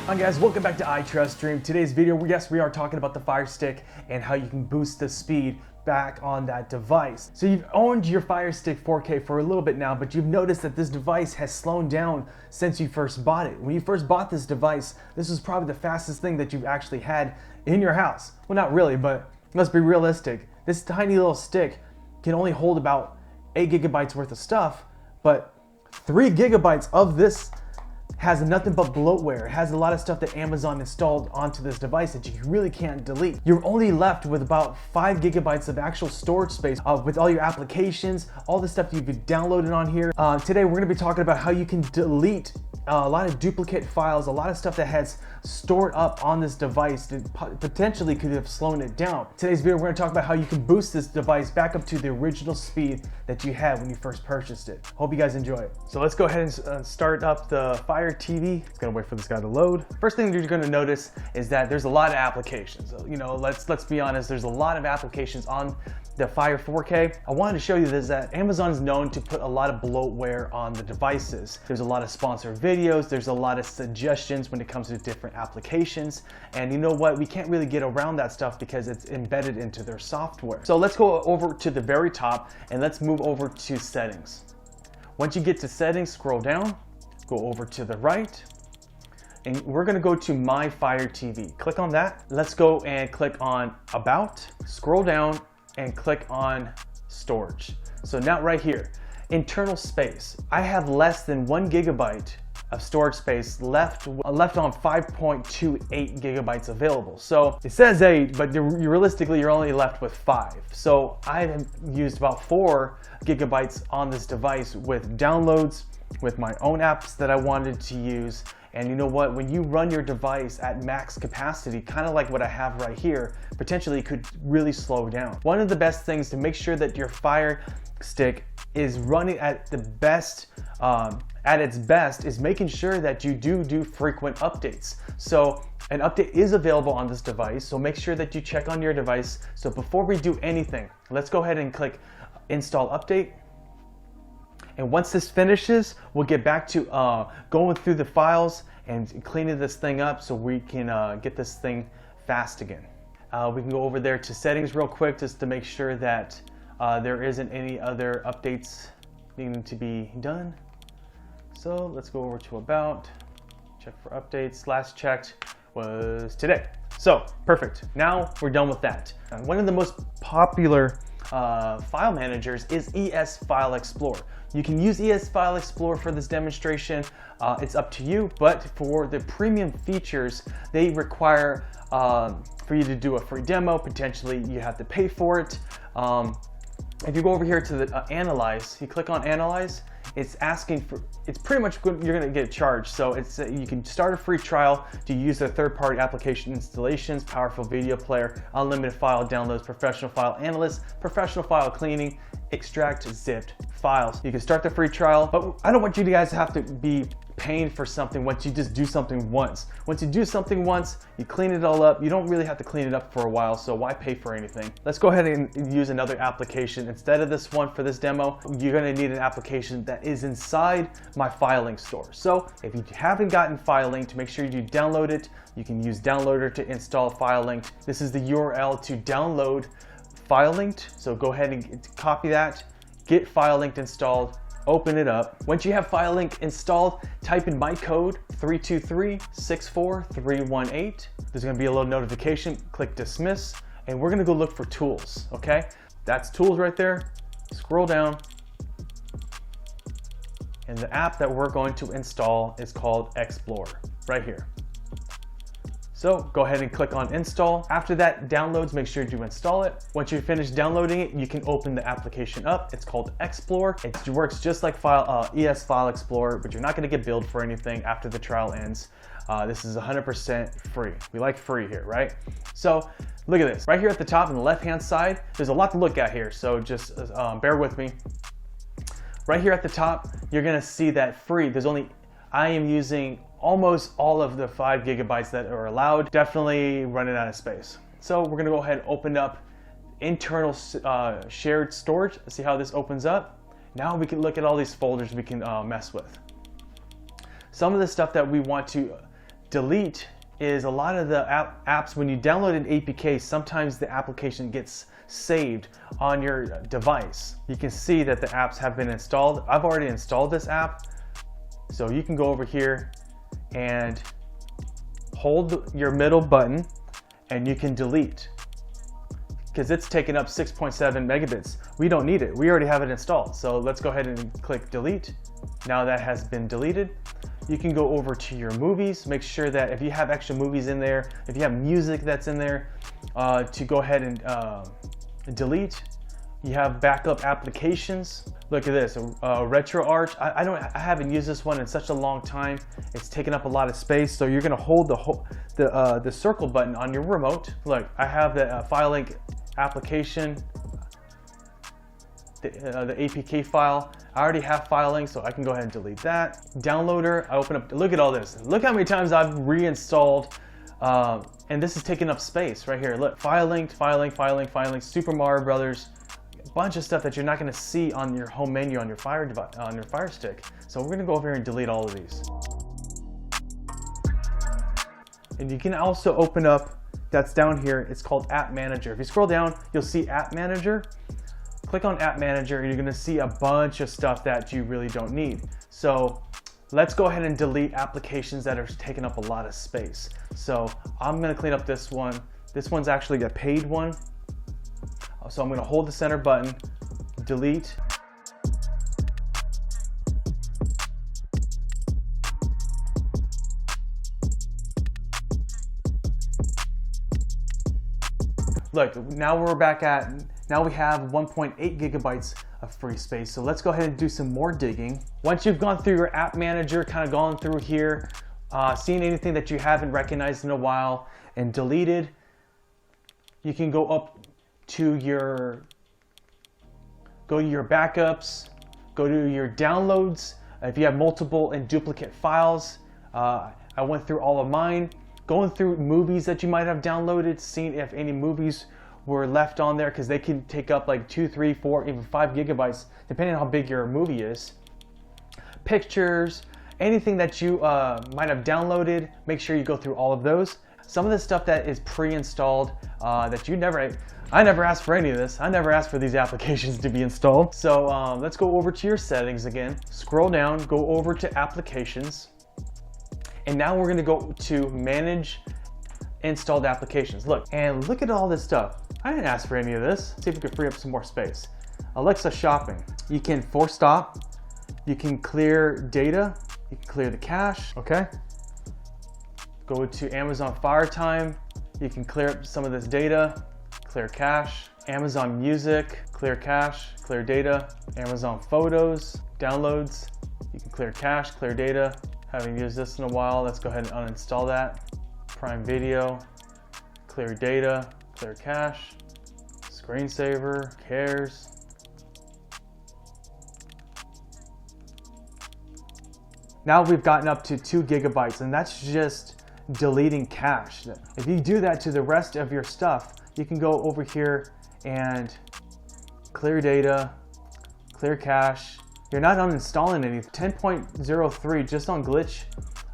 Hi guys, welcome back to iTrustStream. Today's video, yes, we are talking about the Firestick and how you can boost the speed back on that device. So you've owned your Firestick 4K for a little bit now, but you've noticed that this device has slowed down since you first bought it. When you first bought this device, this was probably the fastest thing that you've actually had in your house. Well, not really, but let's be realistic. This tiny little stick can only hold about 8 gigabytes worth of stuff, but 3 gigabytes of this has nothing but bloatware. It has a lot of stuff that Amazon installed onto this device that you really can't delete. You're only left with about 5 gigabytes of actual storage space with all your applications, all the stuff you've downloaded on here. Today we're gonna be talking about how you can delete a lot of duplicate files, a lot of stuff that has stored up on this device that potentially could have slowed it down. Today's video, we're gonna talk about how you can boost this device back up to the original speed that you had when you first purchased it. Hope you guys enjoy it. So let's go ahead and start up the Fire TV. It's gonna wait for this guy to load. First thing you're gonna notice is that there's a lot of applications. You know, let's be honest, there's a lot of applications on the Fire 4K. I wanted to show you this, that Amazon is known to put a lot of bloatware on the devices. There's a lot of sponsored videos, there's a lot of suggestions when it comes to different applications. And you know what, we can't really get around that stuff because it's embedded into their software. So let's go over to the very top and let's move over to settings. Once you get to settings, scroll down, go over to the right, and we're gonna go to My Fire TV. Click on that. Let's go and click on About, scroll down, and click on storage. So now right here, internal space. I have less than 1 gigabyte of storage space left on 5.28 gigabytes available. So it says 8, but realistically you're only left with 5. So I've used about 4 gigabytes on this device with downloads, with my own apps that I wanted to use. And you know what, when you run your device at max capacity, kind of like what I have right here, potentially it could really slow down. One of the best things to make sure that your Fire Stick is running at the best, at its best, is making sure that you do frequent updates. So an update is available on this device, so make sure that you check on your device. So before we do anything, let's go ahead and click Install Update. And once this finishes, we'll get back to going through the files and cleaning this thing up so we can get this thing fast again. We can go over there to settings real quick just to make sure that there isn't any other updates needing to be done. So let's go over to About, check for updates. Last checked was today. So perfect, now we're done with that. One of the most popular file managers is ES File Explorer. You can use ES File Explorer for this demonstration. It's up to you, but for the premium features, they require for you to do a free demo. Potentially you have to pay for it. If you go over here to the Analyze, you click on Analyze, it's asking for, it's pretty much good, you're gonna get charged. So it's you can start a free trial to use their third-party application installations, powerful video player, unlimited file downloads, professional file analyst, professional file cleaning, extract zipped files. You can start the free trial, but I don't want you guys to have to be paying for something once you just do something once. Once you do something once, you clean it all up. You don't really have to clean it up for a while, so why pay for anything? Let's go ahead and use another application. Instead of this one for this demo, you're gonna need an application that is inside my FileLink store. So if you haven't gotten FileLink, make sure you download it. You can use Downloader to install FileLink. This is the URL to download FileLink. So go ahead and copy that, get FileLink installed, open it up. Once you have FileLink installed, type in my code 323-64318. There's gonna be a little notification, click dismiss, and we're gonna go look for tools, okay? That's tools right there. Scroll down. And the app that we're going to install is called Explorer, right here. So go ahead and click on install. After that downloads, make sure you install it. Once you're finished downloading it, you can open the application up. It's called Explorer. It works just like ES File Explorer, but you're not gonna get billed for anything after the trial ends. This is 100% free. We like free here, right? So look at this. Right here at the top on the left-hand side, there's a lot to look at here, so just bear with me. Right here at the top, you're gonna see that free. I am using almost all of the 5 gigabytes that are allowed. Definitely running out of space. So we're gonna go ahead and open up internal shared storage. See how this opens up. Now we can look at all these folders we can mess with. Some of the stuff that we want to delete is a lot of the apps, when you download an APK, sometimes the application gets saved on your device. You can see that the apps have been installed. I've already installed this app. So you can go over here and hold your middle button and you can delete, because it's taken up 6.7 megabits. We don't need it. We already have it installed. So let's go ahead and click delete. Now that has been deleted. You can go over to your movies. Make sure that if you have extra movies in there, if you have music that's in there, to go ahead and delete. You have backup applications. Look at this, RetroArch. I haven't used this one in such a long time. It's taken up a lot of space. So you're gonna hold the circle button on your remote. Look, I have the FileLink application, the APK file. I already have FileLink, so I can go ahead and delete that. Downloader, I open up, look at all this. Look how many times I've reinstalled, and this is taking up space right here. Look, FileLink, Super Mario Brothers, a bunch of stuff that you're not gonna see on your home menu on your Fire Stick. So we're gonna go over here and delete all of these. And you can also open up, that's down here, it's called App Manager. If you scroll down, you'll see App Manager. Click on App Manager and you're gonna see a bunch of stuff that you really don't need. So let's go ahead and delete applications that are taking up a lot of space. So I'm gonna clean up this one. This one's actually a paid one. So I'm gonna hold the center button, delete. Look, now we're back at, now we have 1.8 gigabytes of free space. So let's go ahead and do some more digging. Once you've gone through your app manager, kind of gone through here, seen anything that you haven't recognized in a while and deleted, you can go up to your, go to your backups, go to your downloads. If you have multiple and duplicate files, I went through all of mine. Going through movies that you might have downloaded, seeing if any movies were left on there, because they can take up like 2, 3, 4, even 5 gigabytes, depending on how big your movie is. Pictures, anything that you might have downloaded, make sure you go through all of those. Some of the stuff that is pre-installed that you never, I never asked for any of this. I never asked for these applications to be installed. So let's go over to your settings again. Scroll down, go over to applications. And now we're gonna go to manage installed applications. Look, and look at all this stuff. I didn't ask for any of this. See if we can free up some more space. Alexa shopping. You can force stop. You can clear data. You can clear the cache, okay? Go to Amazon Fire Time. You can clear up some of this data, clear cache. Amazon Music, clear cache, clear data. Amazon Photos, downloads. You can clear cache, clear data. Haven't used this in a while. Let's go ahead and uninstall that. Prime Video, clear data, clear cache, screensaver, cares. Now we've gotten up to 2 gigabytes, and that's just deleting cache. If you do that to the rest of your stuff, you can go over here and clear data, clear cache. You're not uninstalling anything. 10.03 just on glitch.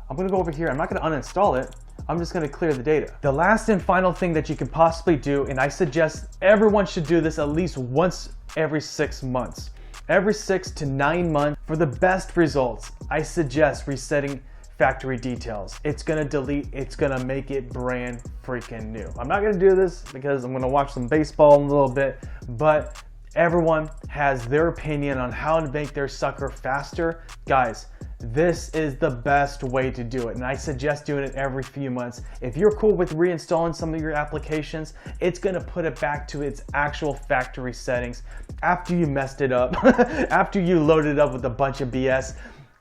I'm gonna go over here. I'm not gonna uninstall it. I'm just gonna clear the data. The last and final thing that you can possibly do, and I suggest everyone should do this at least once every 6 months. Every 6 to 9 months for the best results, I suggest resetting factory details. It's gonna delete, it's gonna make it brand freaking new. I'm not gonna do this because I'm gonna watch some baseball in a little bit, but everyone has their opinion on how to make their sucker faster. Guys, this is the best way to do it, and I suggest doing it every few months. If you're cool with reinstalling some of your applications, it's gonna put it back to its actual factory settings after you messed it up, after you loaded it up with a bunch of BS.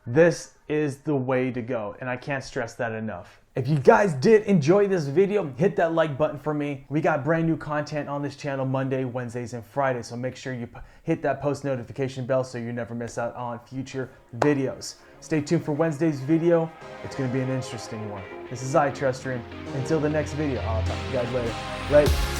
This is the way to go, and I can't stress that enough. If you guys did enjoy this video, hit that like button for me. We got brand new content on this channel Monday, Wednesdays, and Fridays, so make sure you hit that post notification bell so you never miss out on future videos. Stay tuned for Wednesday's video. It's going to be an interesting one. This is iTrustStream. Until the next video, I'll talk to you guys later. Right.